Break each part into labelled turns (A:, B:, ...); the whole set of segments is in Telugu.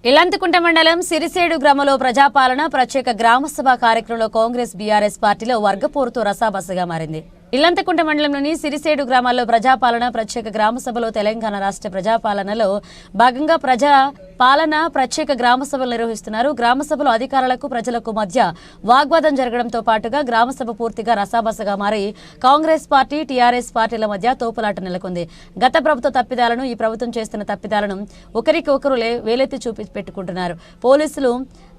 A: ఇల్లంతకుంట మండలం సిరిసేడు గ్రామంలో ప్రజాపాలన ప్రత్యేక గ్రామసభ కార్యక్రమంలో కాంగ్రెస్ బీఆర్ఎస్ పార్టీలో వర్గపోరుతో రసాబసగా మారింది. ఇల్లంతకుంట మండలంలోని సిరిసేడు గ్రామాల్లో ప్రజాపాలన ప్రత్యేక గ్రామసభలో తెలంగాణ రాష్ట్ర ప్రజాపాలనలో భాగంగా ప్రజాపాలన ప్రత్యేక గ్రామసభలు నిర్వహిస్తున్నారు. గ్రామసభలో అధికారులకు ప్రజలకు మధ్య వాగ్వాదం జరగడంతో పాటుగా గ్రామసభ పూర్తిగా రసాబసగా మారి కాంగ్రెస్ పార్టీ టీఆర్ఎస్ పార్టీల మధ్య తోపులాట నెలకొంది. గత ప్రభుత్వ తప్పిదాలను ఈ ప్రభుత్వం చేస్తున్న తప్పిదాలను ఒకరికి ఒకరు వేలెత్తి చూపి పెట్టుకుంటున్నారు. పోలీసులు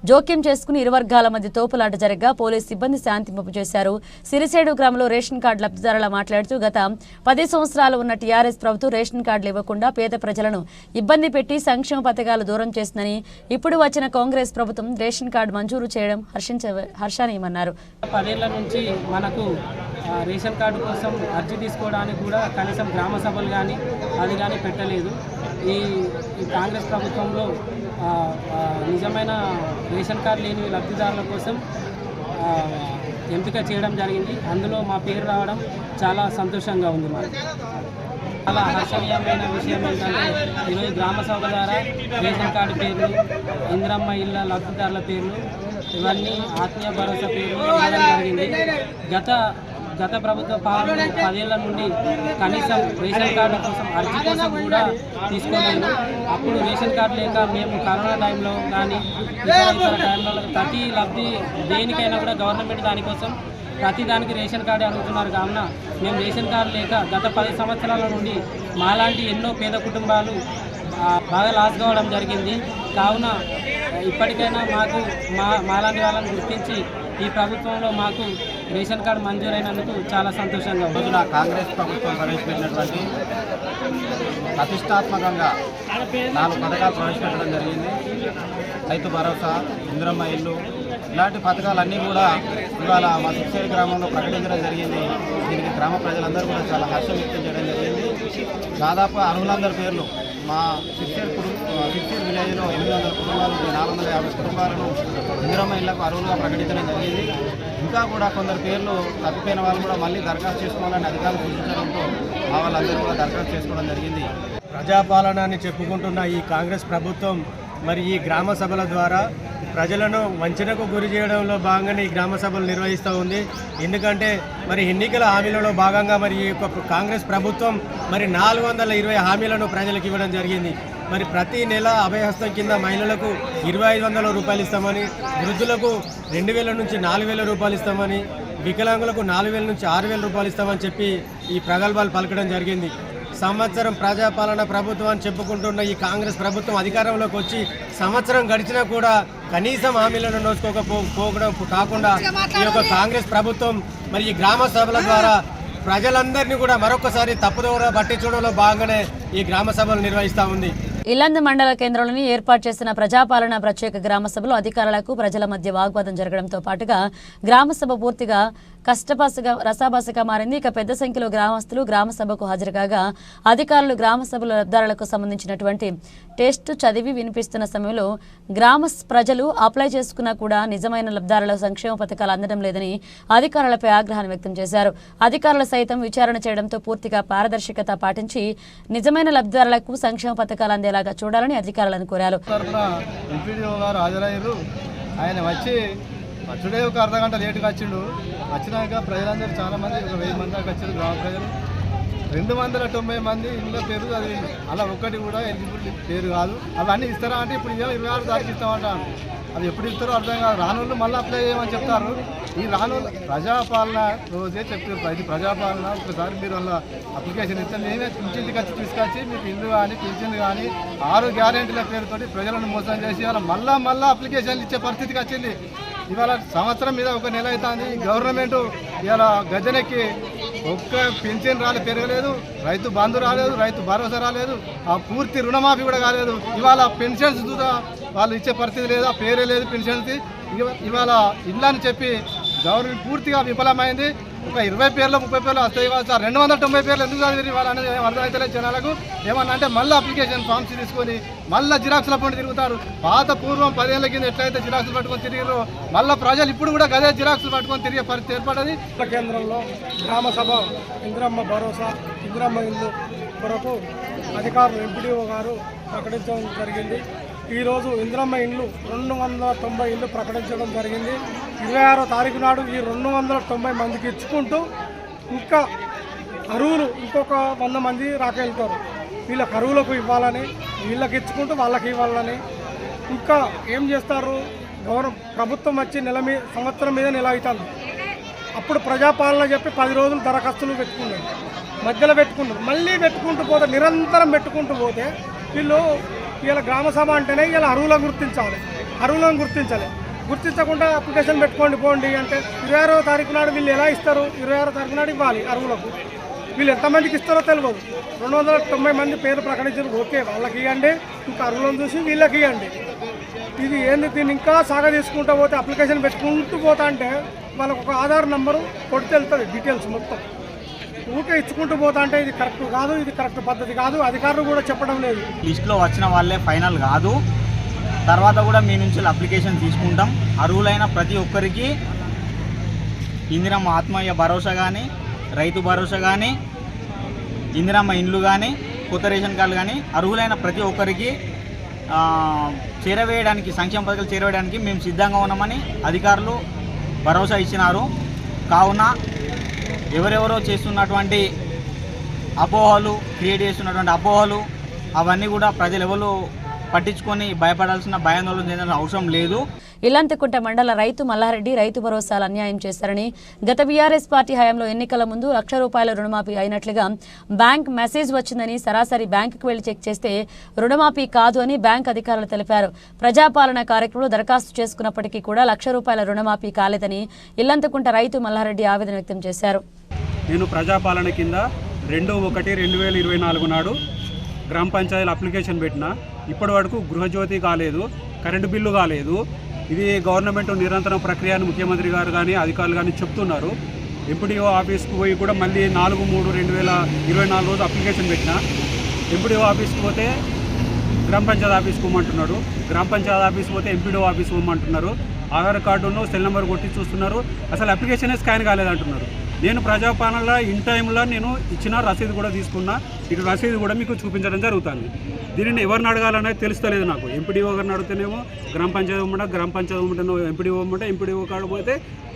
A: జోక్యం చేసుకుని ఇరు వర్గాల మధ్య తోపులాట జరగగా పోలీసు సిబ్బంది శాంతింపు చేశారు. సిరిసేడు గ్రామంలో రేషన్ కార్డు లబ్ధిదారుల మాట్లాడుతూ గత 10 సంవత్సరాలు ఉన్న టీఆర్ఎస్ ప్రభుత్వం రేషన్ కార్డులు ఇవ్వకుండా పేద ప్రజలను ఇబ్బంది పెట్టి సంక్షేమ పథకాలు దూరం చేస్తుందని, ఇప్పుడు వచ్చిన కాంగ్రెస్ ప్రభుత్వం రేషన్ కార్డు మంజూరు చేయడం హర్షణీయమన్నారు.
B: 10 ఏళ్ల నుంచి మనకు రేషన్ కార్డు కోసం అర్జీ తీసుకోవడానికి కూడా కనీసం గ్రామ సభలు కానీ అది కానీ పెట్టలేదు. ఈ కాంగ్రెస్ ప్రభుత్వంలో నిజమైన రేషన్ కార్డు లేని లబ్ధిదారుల కోసం ఎంపిక చేయడం జరిగింది. అందులో మా పేరు రావడం చాలా సంతోషంగా ఉంది. మాకు చాలా హర్షణీయమైన విషయం ఏంటంటే ఈరోజు గ్రామ సభ ద్వారా రేషన్ కార్డు పేర్లు, ఇందిరమ్మ ఇళ్ళ లబ్ధిదారుల పేర్లు, ఇవన్నీ ఆత్మీయ భరోసా పేర్లు ఇవ్వడం జరిగింది. గత ప్రభుత్వ పాలన 10 ఏళ్ల నుండి కనీసం రేషన్ కార్డు కోసం అర్జీ కోసం కూడా తీసుకోలేదు. అప్పుడు రేషన్ కార్డు లేక మేము కరోనా టైంలో కానీ ఇతర టైంలో ప్రతి లబ్ధి దేనికైనా కూడా గవర్నమెంట్ దానికోసం ప్రతి దానికి రేషన్ కార్డు అడుగుతున్నారు. కావున మేము రేషన్ కార్డు లేక గత 10 సంవత్సరాల నుండి మాలాంటి ఎన్నో పేద కుటుంబాలు బాగా లాస్ కావడం జరిగింది. కావున ఇప్పటికైనా మాకు మాలాంటి వాళ్ళని గుర్తించి ఈ ప్రభుత్వంలో మాకు రేషన్ కార్డు మంజూరైనందుకు చాలా సంతోషంగా ఉంది.
C: కాంగ్రెస్ ప్రభుత్వం ప్రవేశపెట్టినటువంటి ప్రతిష్టాత్మకంగా 4 పథకాలు ప్రవేశపెట్టడం జరిగింది. రైతు భరోసా, ఇందిరమ్మ ఇల్లు, ఇలాంటి పథకాలన్నీ కూడా ఇవాళ మా సిరిసేడు గ్రామంలో ప్రకటించడం జరిగింది. దీనికి గ్రామ ప్రజలందరూ కూడా చాలా హర్షం వ్యక్తం చేయడం జరిగింది. దాదాపు అర్హులందరి పేర్లు మా సిరిసేడు విలేజ్లో 800 కుటుంబాలు 450 కుటుంబాలను ఇందిరమ్మ ఇళ్లకు అర్హులుగా ప్రకటించడం జరిగింది. ఇంకా కూడా కొందరు పేర్లు తప్పిపోయిన వాళ్ళు కూడా మళ్ళీ దరఖాస్తు చేసుకోవాలని అధికారులు సూచించడంతో మా వాళ్ళందరూ కూడా దరఖాస్తు చేసుకోవడం జరిగింది.
D: ప్రజాపాలన అని చెప్పుకుంటున్న ఈ కాంగ్రెస్ ప్రభుత్వం మరి ఈ గ్రామ సభల ద్వారా ప్రజలను వంచనకు గురి చేయడంలో భాగంగానే ఈ గ్రామ సభలు నిర్వహిస్తూ ఉంది. ఎందుకంటే మరి ఎన్నికల హామీలలో భాగంగా మరి ఈ యొక్క కాంగ్రెస్ ప్రభుత్వం మరి 420 హామీలను ప్రజలకు ఇవ్వడం జరిగింది. మరి ప్రతి నెల అభయహస్తం కింద మహిళలకు 2500 రూపాయలు ఇస్తామని, వృద్ధులకు 2000 నుంచి 4000 రూపాయలు ఇస్తామని, వికలాంగులకు 4000 నుంచి 6000 రూపాయలు ఇస్తామని చెప్పి ఈ ప్రగల్భాలు పలకడం జరిగింది. సంవత్సరం ప్రజాపాలన ప్రభుత్వం అని చెప్పుకుంటున్న ఈ కాంగ్రెస్ ప్రభుత్వం అధికారంలోకి వచ్చి సంవత్సరం గడిచినా కూడా కనీసం హామీలను నోచుకోకపోవడం కాకుండా ఈ యొక్క కాంగ్రెస్ ప్రభుత్వం మరి ఈ గ్రామ సభల ద్వారా ప్రజలందరినీ కూడా మరొకసారి తప్పుదోవ పట్టించడంలో భాగంగానే ఈ గ్రామ సభలు నిర్వహిస్తూ ఉంది.
A: ఇల్లందు మండల కేంద్రంలోని ఏర్పాటు చేసిన ప్రజాపాలన ప్రత్యేక గ్రామ సభలో అధికారులకు ప్రజల మధ్య వాగ్వాదం జరగడంతో పాటుగా గ్రామ సభ పూర్తిగా రసాబసగా మారింది. ఇక పెద్ద సంఖ్యలో గ్రామస్తులు గ్రామ సభకు హాజరు కాగా అధికారులు గ్రామ సభల లబ్ధారులకు సంబంధించినటువంటి టెస్ట్ చదివి వినిపిస్తున్న సమయంలో గ్రామ ప్రజలు అప్లై చేసుకున్నా కూడా నిజమైన లబ్ధారుల సంక్షేమ పథకాలు అందడం లేదని అధికారులపై ఆగ్రహాన్ని వ్యక్తం చేశారు. అధికారులు సైతం విచారణ చేయడంతో పూర్తిగా పారదర్శకత పాటించి నిజమైన లబ్ధిదారులకు సంక్షేమ పథకాలు అందేలాగా చూడాలని అధికారులను కోరారు.
E: ఆయన వచ్చి వచ్చుడే ఒక అర్ధగంట లేటుగా వచ్చిండు. వచ్చినాక ప్రజలందరూ చాలామంది 1000 మంది దాకా వచ్చారు. గ్రామ ప్రజలు 290 మంది ఇంట్లో పేరు చదివింది. అలా ఒక్కటి కూడా ఎలిజిబుల్ పేరు కాదు. అవన్నీ ఇస్తారా అంటే ఇప్పుడు 26 తారీఖు ఇస్తామంట. అది ఎప్పుడు ఇస్తారో అర్థం కాదు. రానోళ్ళు మళ్ళీ అప్లై చేయమని చెప్తారు. ఈ రానోళ్ళు ప్రజాపాలన రోజే చెప్తారు. ఇది ప్రజాపాలన, ఒకసారి మీరు వాళ్ళ అప్లికేషన్ ఇస్తే నేనే ఇంటింటికి వచ్చి తీసుకొచ్చి మీకు ఇల్లు కానీ పింఛన్లు కానీ 6 గ్యారెంటీల పేరుతోటి ప్రజలను మోసం చేసి అలా మళ్ళా అప్లికేషన్లు ఇచ్చే పరిస్థితికి వచ్చింది. ఇవాళ సంవత్సరం మీద 1 నెల అవుతుంది. గవర్నమెంట్ ఇవాళ గద్దెనెక్కి ఒక్క పింఛన్ పెరగలేదు, రైతు బంధు రాలేదు, రైతు భరోసా రాలేదు, ఆ పూర్తి రుణమాఫీ కూడా కాలేదు. ఇవాళ పెన్షన్స్ కూడా వాళ్ళు ఇచ్చే పరిస్థితి లేదు, ఆ పేరే లేదు పెన్షన్స్కి. ఇవాళ ఇల్లు అని చెప్పి గవర్నమెంట్ పూర్తిగా విఫలమైంది. ఒక 20 పేర్లు 30 పేర్లు వస్తాయి. 290 పేర్లు ఎందుకు చదివి వాళ్ళని అర్థమవుతలేదు జనాలకు. ఏమన్నా అంటే మళ్ళీ అప్లికేషన్ ఫామ్స్ తీసుకొని మళ్ళీ జిరాక్స్ల పండి తిరుగుతారు. పూర్వం 10 ఏళ్ల కింద ఎట్లయితే జిరాక్స్లు పట్టుకొని తిరిగారో మళ్ళీ ప్రజలు ఇప్పుడు కూడా గదే జిరాక్స్లు పట్టుకొని తిరిగే పరిస్థితి ఏర్పడది.
D: కేంద్రంలో గ్రామ సభ, ఇందిరమ్మ భరోసా, ఇందిరమ్మ ఇల్లు కొరకు అధికారులు ఎంపీడీఓ గారు ప్రకటించడం జరిగింది.
F: ఈరోజు ఇందిరమ్మ ఇండ్లు 290 ఇండ్లు ప్రకటించడం జరిగింది. 26వ తారీఖు నాడు ఈ 290 మందికి ఇచ్చుకుంటూ ఇంకా అరువులు ఇంకొక 100 మంది రాకెళ్తారు. వీళ్ళకి అరువులకు ఇవ్వాలని, వీళ్ళకి ఇచ్చుకుంటూ వాళ్ళకి ఇవ్వాలని. ఇంకా ఏం చేస్తారు, ప్రభుత్వం వచ్చి సంవత్సరం మీద నెల అవుతుంది. అప్పుడు ప్రజాపాలన చెప్పి 10 రోజులు దరఖాస్తులు పెట్టుకున్నారు, మధ్యలో పెట్టుకున్నారు, మళ్ళీ పెట్టుకుంటూ పోతే నిరంతరం పెట్టుకుంటూ పోతే వీళ్ళు ఇలా గ్రామ సభ అంటేనే ఇలా అరువులను గుర్తించాలి. గుర్తించకుండా అప్లికేషన్ పెట్టుకోండి పోండి అంటే 26వ తారీఖు నాడు వీళ్ళు ఎలా ఇస్తారు? 26వ తారీఖు నాడు ఇవ్వాలి అరువులకు. వీళ్ళు ఎంతమందికి ఇస్తారో తెలియదు. 290 మంది పేరు ప్రకటించారు, ఓకే వాళ్ళకి ఇవ్వండి, ఇంకా అరువులను చూసి వీళ్ళకి ఇవ్వండి. ఇది ఏంది, దీన్ని ఇంకా సాగ తీసుకుంటూ పోతే అప్లికేషన్ పెట్టుకుంటూ పోతా అంటే వాళ్ళకు ఒక ఆధార్ నెంబరు కొడితే వెళ్తుంది డీటెయిల్స్ మొత్తం. ఊకే ఇచ్చుకుంటూ పోతా అంటే ఇది కరెక్ట్ కాదు, ఇది కరెక్ట్ పద్ధతి కాదు. అధికారులు కూడా చెప్పడం లేదు.
C: లిస్టులో వచ్చిన వాళ్ళే ఫైనల్ కాదు, తర్వాత కూడా మీ నుంచి అప్లికేషన్ తీసుకుంటాం. అర్హులైన ప్రతి ఒక్కరికి ఇందిరమ్మ ఆత్మీయ భరోసా కానీ, రైతు భరోసా కానీ, ఇందిరమ్మ ఇండ్లు కానీ, కొత్త రేషన్ కార్డులు కానీ అర్హులైన ప్రతి ఒక్కరికి చేరవేయడానికి, సంక్షేమ పథకాలు చేరవేయడానికి మేము సిద్ధంగా ఉన్నామని అధికారులు భరోసా ఇచ్చినారు. కావున ఎవరెవరో చేస్తున్నటువంటి అపోహలు, క్రియేట్ చేస్తున్నటువంటి అపోహలు అవన్నీ కూడా ప్రజలు ఎవరు పట్టించుకొని భయపడాల్సిన, భయాందోళన చెందాల్సిన అవసరం లేదు.
A: ఇల్లంతకుంట మండల రైతు మల్లారెడ్డి రైతు భరోసాలు అన్యాయం చేశారని, గత బీఆర్ఎస్ పార్టీ హయాంలో ఎన్నికల ముందు ₹1,00,000 రుణమాఫీ అయినట్లుగా బ్యాంక్ మెసేజ్ వచ్చిందని, సరాసరి బ్యాంకుకు వెళ్లి చెక్ చేస్తే రుణమాఫీ కాదు అని బ్యాంక్ అధికారులు తెలిపారు. ప్రజాపాలన కార్యక్రమంలో దరఖాస్తు చేసుకున్నప్పటికీ కూడా ₹1,00,000 రుణమాఫీ కాలేదని ఇల్లంతకుంట రైతు మల్లారెడ్డి ఆవేదన వ్యక్తం చేశారు.
G: నేను ప్రజాపాలన కింద 2/1/2024 నాడు గ్రామ పంచాయతీల అప్లికేషన్ పెట్టిన. ఇప్పటి వరకు గృహజ్యోతి కాలేదు, కరెంటు బిల్లు కాలేదు. ఇది గవర్నమెంట్ నిరంతరం ప్రక్రియ అని ముఖ్యమంత్రి గారు కానీ అధికారులు కానీ చెప్తున్నారు. ఎంపీడీఓ ఆఫీస్కి పోయి కూడా మళ్ళీ 4/3/2024 రోజు అప్లికేషన్ పెట్టిన. ఎంపీడీఓ ఆఫీస్కి పోతే గ్రామ పంచాయతీ ఆఫీస్కి పోమంటున్నారు, గ్రామ పంచాయతీ ఆఫీస్కి పోతే ఎంపీడీఓ ఆఫీస్కి పోమంటున్నారు. ఆధార్ కార్డును సెల్ నెంబర్ కొట్టి చూస్తున్నారు, అసలు అప్లికేషనే స్కాన్ కాలేదంటున్నారు. నేను ప్రజాపాలనలో ఇన్ టైంలో నేను ఇచ్చిన రసీదు కూడా తీసుకున్నా. ఇటు రసీదు కూడా మీకు చూపించడం జరుగుతుంది. దీనిని ఎవరిని అడగాలనేది తెలుస్తలేదు నాకు. ఎంపీడీఓ గారిని అడిగితేనేమో గ్రామ పంచాయతీ ఇవ్వమంటే, గ్రామ పంచాయతీ ఇవ్వమంటే ఎంపీడీఓ ఇవ్వమంటే, ఎంపీడీఓ కార్డు పోతే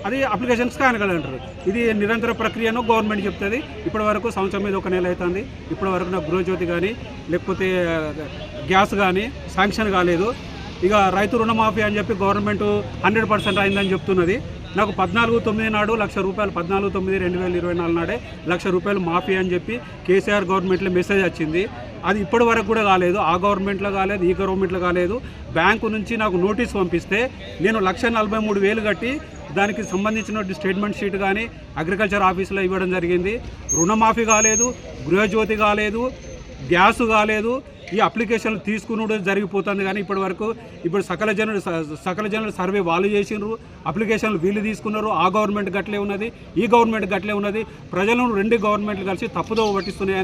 G: అది అప్లికేషన్ స్కాన్ కాదంటారు. ఇది నిరంతర ప్రక్రియను గవర్నమెంట్ చెప్తుంది. ఇప్పటి వరకు సంవత్సరం మీద 1 నెల అవుతుంది. ఇప్పటి వరకు నాకు గృహజ్యోతి కానీ లేకపోతే గ్యాస్ కానీ శాంక్షన్ కాలేదు. ఇక రైతు రుణమాఫీ అని చెప్పి గవర్నమెంట్ 100% అయిందని చెప్తున్నది. నాకు 14/9 నాడు ₹1,00,000, 14/9/2024 నాడే ₹1,00,000 మాఫీ అని చెప్పి కేసీఆర్ గవర్నమెంట్లో మెసేజ్ వచ్చింది. అది ఇప్పటి వరకు కూడా కాలేదు. ఆ గవర్నమెంట్లో కాలేదు, ఈ గవర్నమెంట్లో కాలేదు. బ్యాంకు నుంచి నాకు నోటీస్ పంపిస్తే నేను 1,43,000 కట్టి దానికి సంబంధించిన స్టేట్మెంట్ షీట్ కానీ అగ్రికల్చర్ ఆఫీసులో ఇవ్వడం జరిగింది. రుణమాఫీ కాలేదు, గృహజ్యోతి కాలేదు, గ్యాస్ కాలేదు. ఈ అప్లికేషన్లు తీసుకుని జరిగిపోతుంది. కానీ ఇప్పటి వరకు సకల జనుల సర్వే వాళ్ళు చేసినారు, అప్లికేషన్లు వీళ్ళు తీసుకున్నారు. ఆ గవర్నమెంట్ గట్లే ఉన్నది, ఈ గవర్నమెంట్ గట్లే ఉన్నది. ప్రజలను 2 గవర్నమెంట్లు కలిసి తప్పుదో పట్టిస్తున్నాయి.